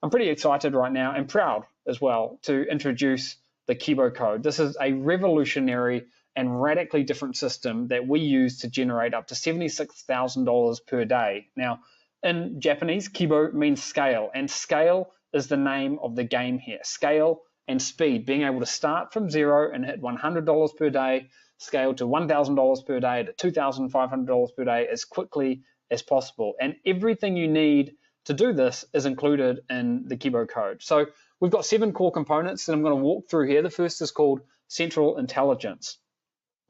I'm pretty excited right now and proud as well to introduce the KiboCode. This is a revolutionary and radically different system that we use to generate up to $76,000 per day. Now, in Japanese, Kibo means scale, and scale is the name of the game here. Scale and speed, being able to start from zero and hit $100 per day, scale to $1,000 per day, to $2,500 per day as quickly as possible. And everything you need to do this is included in the KiboCode. So we've got 7 core components that I'm going to walk through here. The first is called Central Intelligence.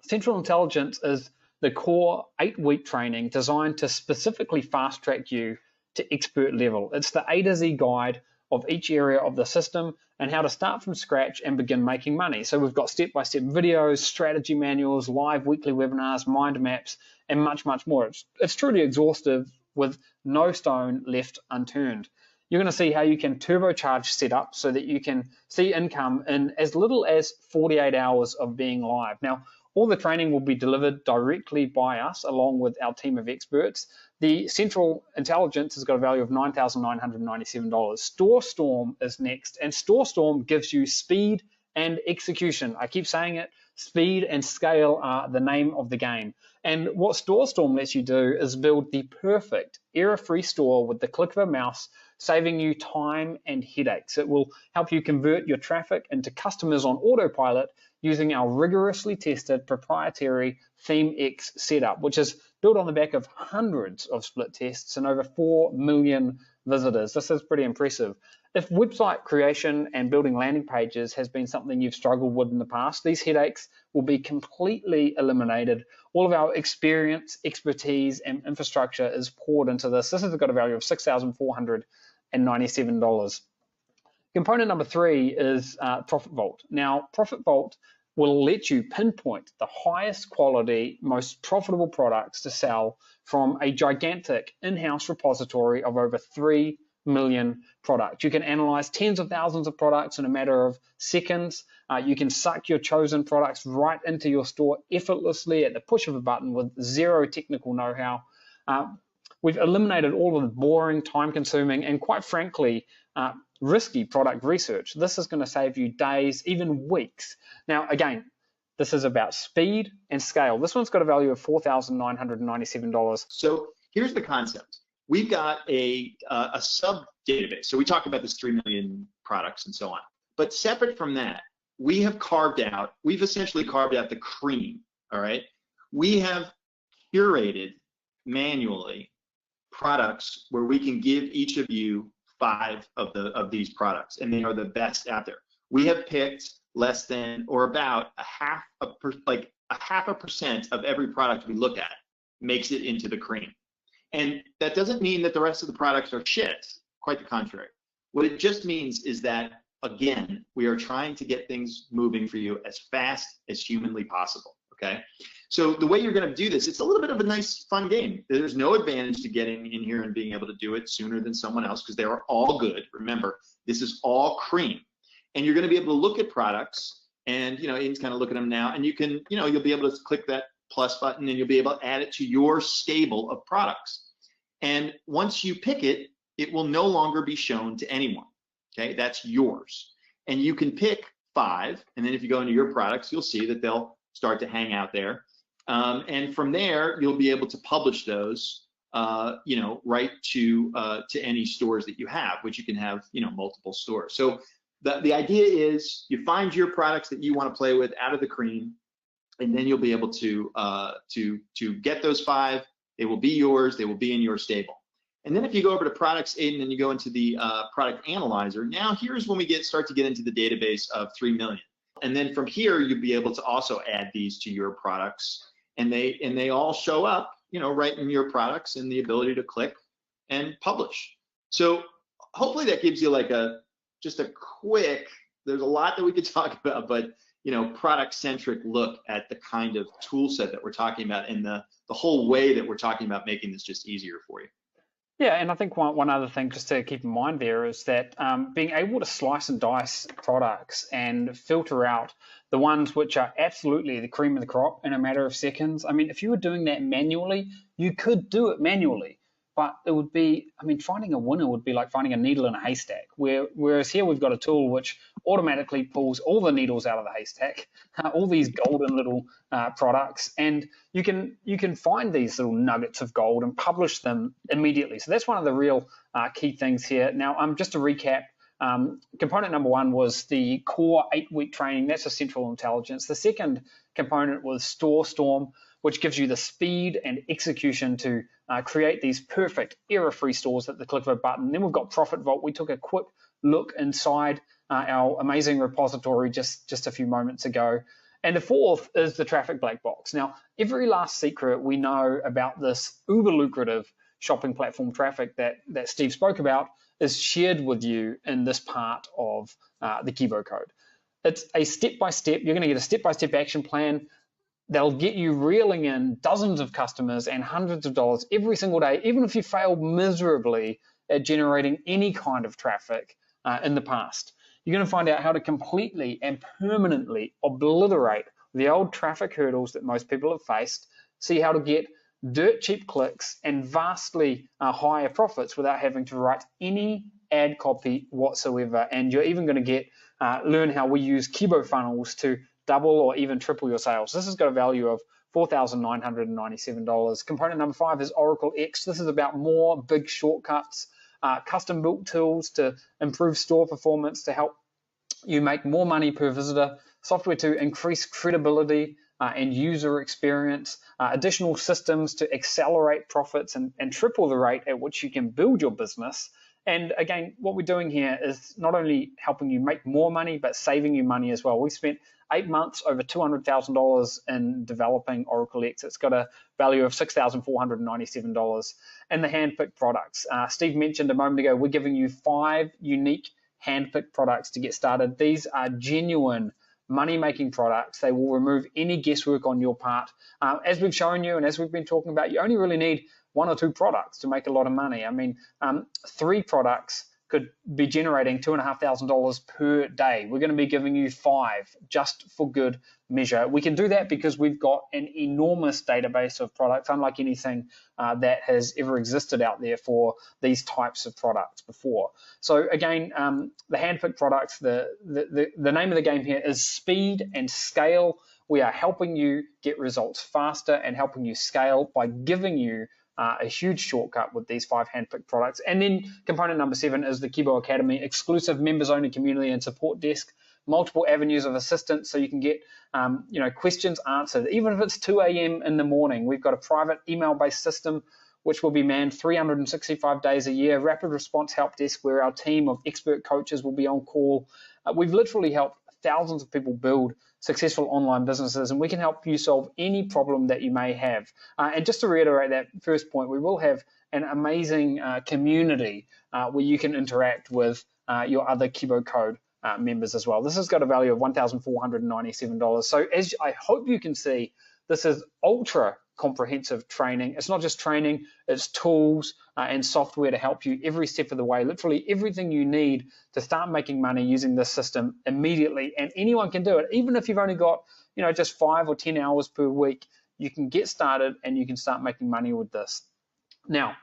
Central Intelligence is the core 8-week training designed to specifically fast track you to expert level. It's the A to Z guide of each area of the system and how to start from scratch and begin making money. So we've got step-by-step videos, strategy manuals, live weekly webinars, mind maps, and much, much more. It's truly exhaustive with no stone left unturned. You're going to see how you can turbocharge setup so that you can see income in as little as 48 hours of being live. Now, all the training will be delivered directly by us along with our team of experts. The Central Intelligence has got a value of $9,997. StoreStorm is next, and StoreStorm gives you speed and execution. I keep saying it, speed and scale are the name of the game. And what StoreStorm lets you do is build the perfect error-free store with the click of a mouse, saving you time and headaches. It will help you convert your traffic into customers on autopilot using our rigorously tested proprietary ThemeX setup, which is built on the back of hundreds of split tests and over 4 million visitors. This is pretty impressive. If website creation and building landing pages has been something you've struggled with in the past, these headaches will be completely eliminated. All of our experience, expertise, and infrastructure is poured into this. This has got a value of $6,497. Component number 3 is Profit Vault. Now, Profit Vault will let you pinpoint the highest quality, most profitable products to sell from a gigantic in-house repository of over 3 million products. You can analyze tens of thousands of products in a matter of seconds. You can suck your chosen products right into your store effortlessly at the push of a button with zero technical know-how. We've eliminated all of the boring, time-consuming, and quite frankly, risky product research. This is going to save you days, even weeks. Now, again, this is about speed and scale. This one's got a value of $4,997. So here's the concept. We've got a sub database. So we talked about this 3 million products and so on. But separate from that, we've essentially carved out the cream, all right? We have curated manually products where we can give each of you 5 of these products, and they are the best out there. We have picked less than or about a half a percent of every product we look at makes it into the cream. And that doesn't mean that the rest of the products are shit, quite the contrary. What it just means is that, again, we are trying to get things moving for you as fast as humanly possible, okay? So the way you're gonna do this, it's a little bit of a nice, fun game. There's no advantage to getting in here and being able to do it sooner than someone else because they are all good. Remember, this is all cream. And you're gonna be able to look at products and, Ian's kind of looking at them now, and you can, you'll be able to click that plus button and you'll be able to add it to your stable of products. And once you pick it, it will no longer be shown to anyone, okay? That's yours. And you can pick 5, and then if you go into your products, you'll see that they'll start to hang out there. And from there, you'll be able to publish those, right to any stores that you have, which you can have, multiple stores. So the idea is you find your products that you want to play with out of the cream, and then you'll be able to get those 5. They will be yours. They will be in your stable. And then if you go over to products, Aiden, and you go into the product analyzer, now here's when we start to get into the database of 3 million. And then from here, you'll be able to also add these to your products, and they all show up, right in your products, and the ability to click and publish. So hopefully that gives you like just a quick. There's a lot that we could talk about, but product-centric look at the kind of tool set that we're talking about and the whole way that we're talking about making this just easier for you. Yeah, and I think one other thing just to keep in mind there is that being able to slice and dice products and filter out the ones which are absolutely the cream of the crop in a matter of seconds. I mean, if you were doing that manually, you could do it manually. but it would be, I mean, finding a winner would be like finding a needle in a haystack, whereas here we've got a tool which automatically pulls all the needles out of the haystack, all these golden little products, and you can find these little nuggets of gold and publish them immediately. So that's one of the real key things here. Now, just to recap, component number one was the core 8-week training. That's a central intelligence. The second component was Store Storm, which gives you the speed and execution to create these perfect error-free stores at the click of a button. Then we've got Profit Vault. We took a quick look inside our amazing repository just a few moments ago. And the fourth is the traffic black box. Now, every last secret we know about this uber lucrative shopping platform traffic that Steve spoke about is shared with you in this part of the KiboCode. It's a step-by-step, you're going to get a step-by-step action plan that'll get you reeling in dozens of customers and hundreds of dollars every single day, even if you failed miserably at generating any kind of traffic in the past. You're going to find out how to completely and permanently obliterate the old traffic hurdles that most people have faced, see how to get dirt cheap clicks and vastly higher profits without having to write any ad copy whatsoever. And you're even going to learn how we use Kibo funnels to double or even triple your sales. This has got a value of $4,997. Component number 5 is Oracle X. This is about more big shortcuts, custom built tools to improve store performance, to help you make more money per visitor, software to increase credibility and user experience, additional systems to accelerate profits and triple the rate at which you can build your business. And again, what we're doing here is not only helping you make more money, but saving you money as well. We spent 8 months, over $200,000 in developing Oracle X. It's got a value of $6,497. And the handpicked products. Steve mentioned a moment ago, we're giving you 5 unique handpicked products to get started. These are genuine money-making products. They will remove any guesswork on your part. As we've shown you and as we've been talking about, you only really need 1 or 2 products to make a lot of money. I mean, 3 products could be generating $2,500 per day. We're going to be giving you 5 just for good measure. We can do that because we've got an enormous database of products, unlike anything that has ever existed out there for these types of products before. So again, the handpicked products, the name of the game here is speed and scale. We are helping you get results faster and helping you scale by giving you a huge shortcut with these 5 handpicked products. And then component number 7 is the Kibo Academy, exclusive members-only community and support desk, multiple avenues of assistance so you can get questions answered. Even if it's 2 a.m. in the morning, we've got a private email-based system which will be manned 365 days a year, rapid response help desk where our team of expert coaches will be on call. We've literally helped thousands of people build successful online businesses, and we can help you solve any problem that you may have. And just to reiterate that first point, we will have an amazing community where you can interact with your other KiboCode members as well. This has got a value of $1,497. So as I hope you can see, this is ultra comprehensive training. It's not just training, it's tools and software to help you every step of the way, literally everything you need to start making money using this system immediately. And anyone can do it. Even if you've only got, just 5 or 10 hours per week, you can get started and you can start making money with this. Now,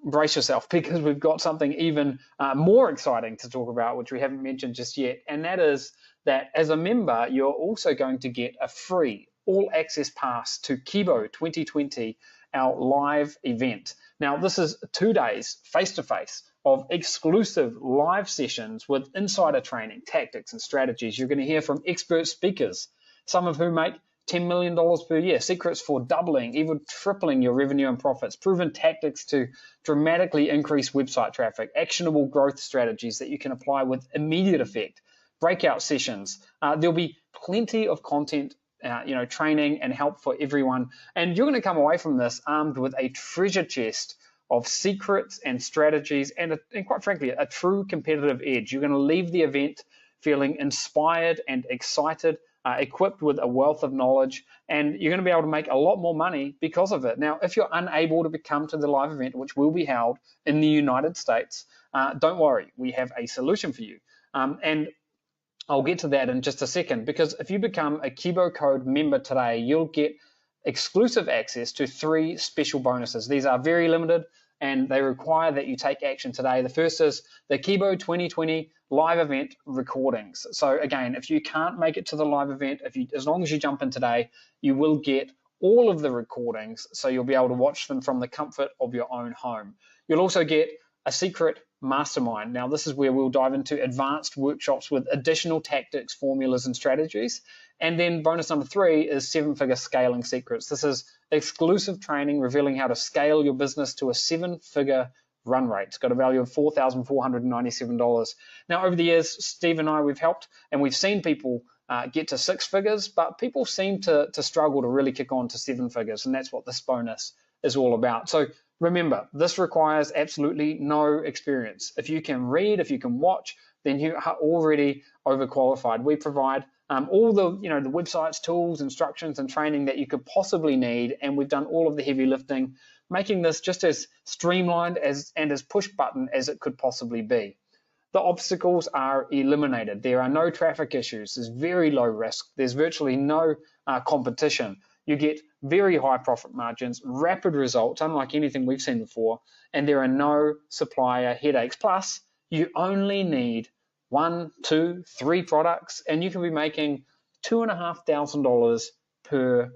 brace yourself because we've got something even more exciting to talk about, which we haven't mentioned just yet. And that is that as a member, you're also going to get a free all-access pass to Kibo 2020, our live event. Now, this is 2 days face-to-face of exclusive live sessions with insider training, tactics, and strategies. You're going to hear from expert speakers, some of whom make $10 million per year, secrets for doubling, even tripling your revenue and profits, proven tactics to dramatically increase website traffic, actionable growth strategies that you can apply with immediate effect, breakout sessions. There'll be plenty of content, training and help for everyone. And you're going to come away from this armed with a treasure chest of secrets and strategies and quite frankly, a true competitive edge. You're going to leave the event feeling inspired and excited, equipped with a wealth of knowledge, and you're going to be able to make a lot more money because of it. Now, if you're unable to come to the live event, which will be held in the United States, don't worry, we have a solution for you. And I'll get to that in just a second, because if you become a KiboCode member today, you'll get exclusive access to 3 special bonuses. These are very limited and they require that you take action today. The first is the Kibo 2020 live event recordings. So again, if you can't make it to the live event, as long as you jump in today, you will get all of the recordings, so you'll be able to watch them from the comfort of your own home. You'll also get a secret mastermind. Now, this is where we'll dive into advanced workshops with additional tactics, formulas, and strategies. And then bonus number 3 is 7-figure scaling secrets. This is exclusive training revealing how to scale your business to a 7-figure run rate. It's got a value of $4,497. Now, over the years, Steve and I, we've helped and we've seen people get to 6 figures, but people seem to struggle to really kick on to 7 figures, and that's what this bonus is all about. So remember, this requires absolutely no experience. If you can read, if you can watch, then you are already overqualified. We provide all the the websites, tools, instructions, and training that you could possibly need, and we've done all of the heavy lifting, making this just as streamlined and as push button as it could possibly be. The obstacles are eliminated. There are no traffic issues. There's very low risk. There's virtually no competition. You get very high profit margins, rapid results, unlike anything we've seen before, and there are no supplier headaches. Plus, you only need 1, 2, 3 products, and you can be making $2,500 per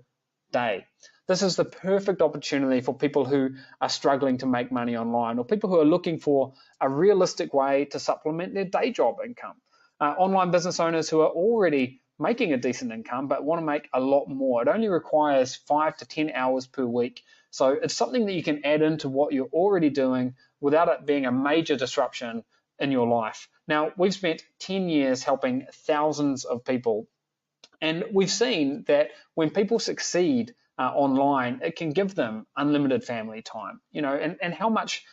day. This is the perfect opportunity for people who are struggling to make money online, or people who are looking for a realistic way to supplement their day job income. Online business owners who are already making a decent income but want to make a lot more. It only requires 5 to 10 hours per week. So it's something that you can add into what you're already doing without it being a major disruption in your life. Now, we've spent 10 years helping thousands of people, and we've seen that when people succeed online, it can give them unlimited family time, and how much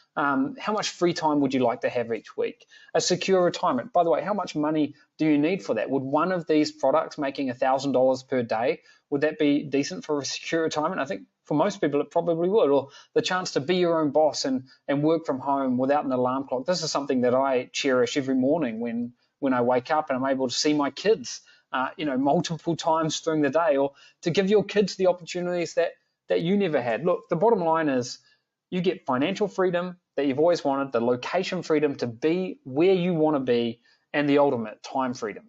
free time would you like to have each week? A secure retirement. By the way, how much money do you need for that? Would one of these products making $1,000 per day, would that be decent for a secure retirement? I think for most people it probably would. Or the chance to be your own boss and work from home without an alarm clock. This is something that I cherish every morning when I wake up and I'm able to see my kids multiple times during the day, or to give your kids the opportunities that you never had. Look, the bottom line is you get financial freedom that you've always wanted, the location freedom to be where you want to be, and the ultimate time freedom.